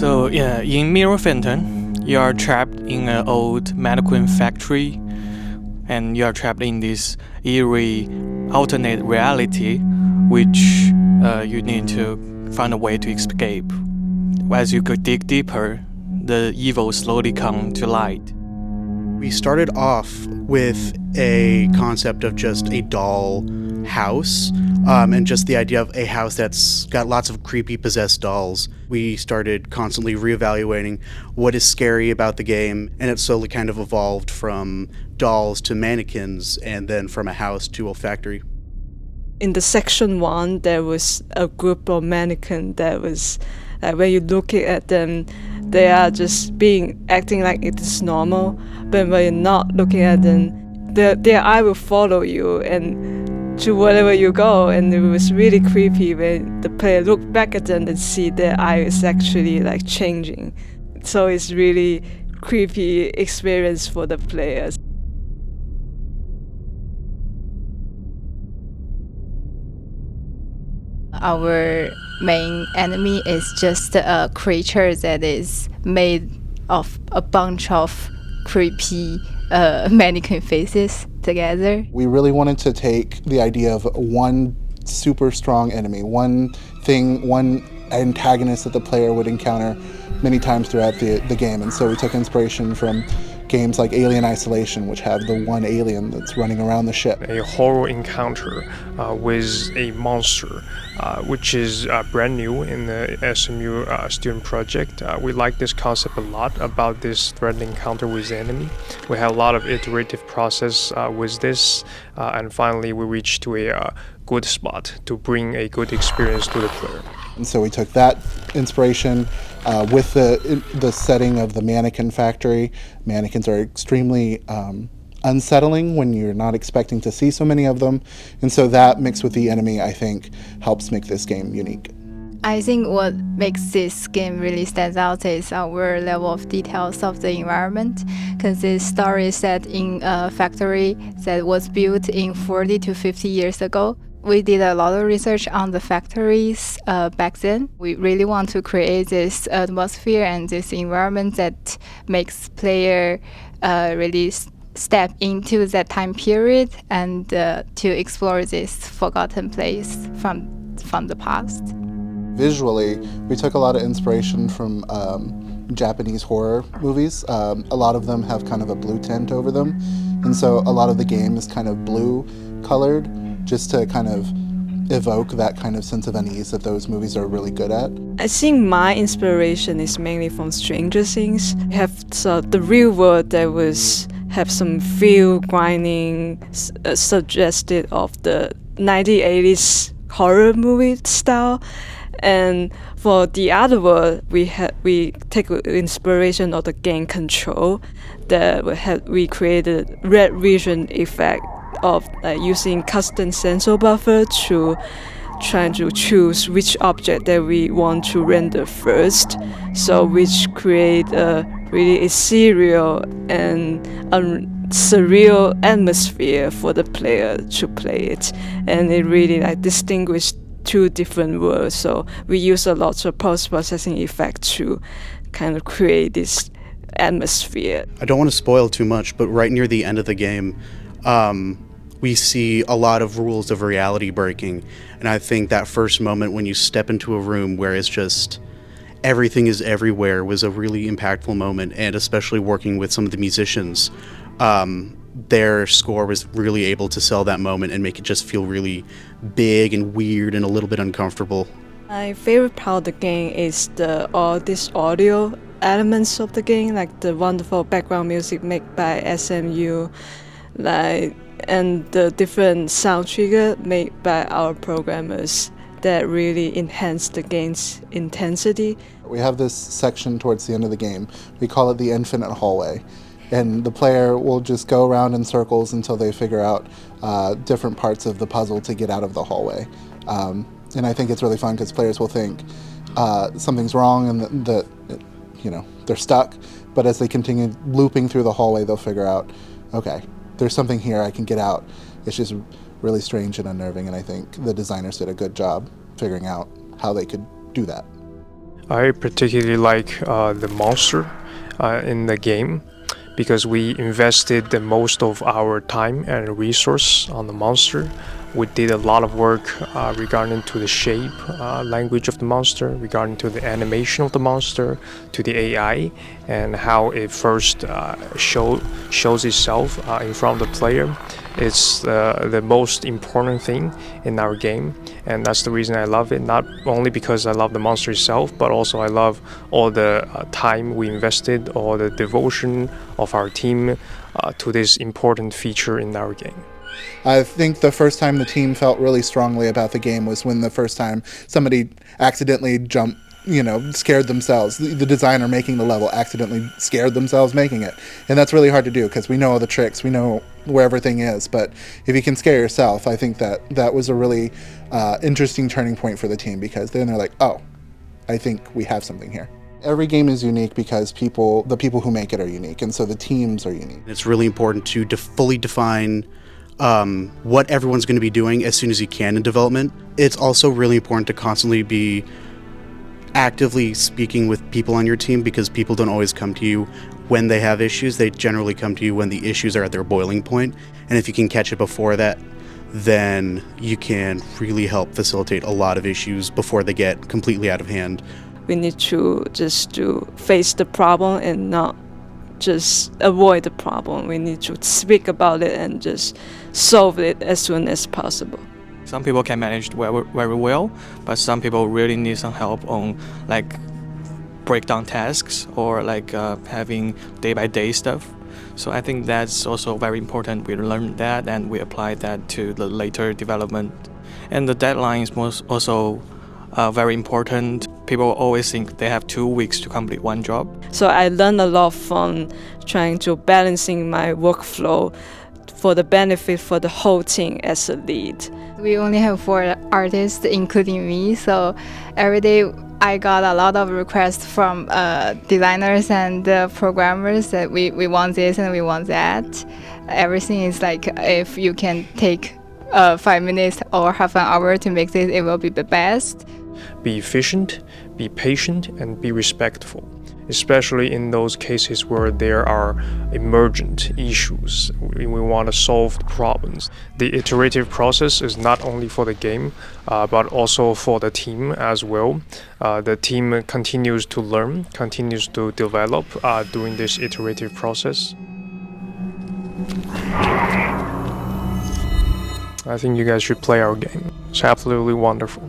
So yeah, in Mirror Fenton, you are trapped in an old mannequin factory, and you are trapped in this eerie alternate reality, which you need to find a way to escape. As you dig deeper, the evil slowly come to light. We started off with a concept of just a doll house, and just the idea of a house that's got lots of creepy possessed dolls. We started constantly reevaluating what is scary about the game, and it slowly kind of evolved from dolls to mannequins, and then from a house to a factory. In the section 1, there was a group of mannequins that was, when you look at them, they are just acting like it is normal, but when you're not looking at them, their eye will follow you and to wherever you go, and it was really creepy when the player looked back at them and see their eye is actually like changing. So it's really creepy experience for the players. Our main enemy is just a creature that is made of a bunch of creepy mannequin faces together. We really wanted to take the idea of one super strong enemy, one antagonist that the player would encounter many times throughout the game. And so we took inspiration from games like Alien Isolation, which have the one alien that's running around the ship. A horror encounter with a monster, which is brand new in the SMU student project. We like this concept a lot about this threatened encounter with the enemy. We had a lot of iterative process with this, and finally we reached to a good spot to bring a good experience to the player. And so we took that inspiration with the setting of the mannequin factory. Mannequins are extremely unsettling when you're not expecting to see so many of them. And so that mixed with the enemy, I think, helps make this game unique. I think what makes this game really stand out is our level of details of the environment, because this story is set in a factory that was built in 40 to 50 years ago. We did a lot of research on the factories back then. We really want to create this atmosphere and this environment that makes player really step into that time period and to explore this forgotten place from the past. Visually, we took a lot of inspiration from Japanese horror movies. A lot of them have kind of a blue tint over them, and so a lot of the game is kind of blue colored, just to kind of evoke that kind of sense of unease that those movies are really good at. I think my inspiration is mainly from Stranger Things. We have the real world that have some feel grinding, suggested of the 1980s horror movie style. And for the other world, we take inspiration of the game Control, that we created red vision effect of using custom sensor buffer to trying to choose which object that we want to render first, so which create a really ethereal and surreal atmosphere for the player to play it, and it really distinguished two different worlds. So we use a lot of post-processing effect to kind of create this atmosphere. I don't want to spoil too much, but right near the end of the game, we see a lot of rules of reality breaking. And I think that first moment when you step into a room where it's just everything is everywhere was a really impactful moment. And especially working with some of the musicians, their score was really able to sell that moment and make it just feel really big and weird and a little bit uncomfortable. My favorite part of the game is all these audio elements of the game, like the wonderful background music made by SMU, and the different sound trigger made by our programmers that really enhance the game's intensity. We have this section towards the end of the game. We call it the infinite hallway. And the player will just go around in circles until they figure out different parts of the puzzle to get out of the hallway. And I think it's really fun because players will think something's wrong and that they're stuck. But as they continue looping through the hallway, they'll figure out, okay, there's something here, I can get out. It's just really strange and unnerving, and I think the designers did a good job figuring out how they could do that. I particularly like the monster in the game because we invested the most of our time and resource on the monster. We did a lot of work regarding to the shape, language of the monster, regarding to the animation of the monster, to the AI, and how it first shows itself in front of the player. It's the most important thing in our game, and that's the reason I love it. Not only because I love the monster itself, but also I love all the time we invested, all the devotion of our team to this important feature in our game. I think the first time the team felt really strongly about the game was when the first time somebody accidentally jumped, scared themselves. The designer making the level accidentally scared themselves making it. And that's really hard to do because we know all the tricks, we know where everything is. But if you can scare yourself, I think that was a really interesting turning point for the team, because then they're like, oh, I think we have something here. Every game is unique because the people who make it are unique, and so the teams are unique. It's really important to fully define what everyone's going to be doing as soon as you can in development. It's also really important to constantly be actively speaking with people on your team, because people don't always come to you when they have issues. They generally come to you when the issues are at their boiling point. And if you can catch it before that, then you can really help facilitate a lot of issues before they get completely out of hand. We need to face the problem and not just avoid the problem. We need to speak about it and just solve it as soon as possible. Some people can manage very well, but some people really need some help on breakdown tasks or having day-by-day stuff. So I think that's also very important. We learn that and we apply that to the later development. And the deadline is also very important. People always think they have 2 weeks to complete one job. So I learned a lot from trying to balancing my workflow for the benefit for the whole team as a lead. We only have 4 artists, including me, so every day I got a lot of requests from designers and programmers that we want this and we want that. Everything is like, if you can take 5 minutes or half an hour to make this, it will be the best. Be efficient, be patient, and be respectful, especially in those cases where there are emergent issues. We want to solve the problems. The iterative process is not only for the game, but also for the team as well. The team continues to learn, continues to develop during this iterative process. I think you guys should play our game. It's absolutely wonderful.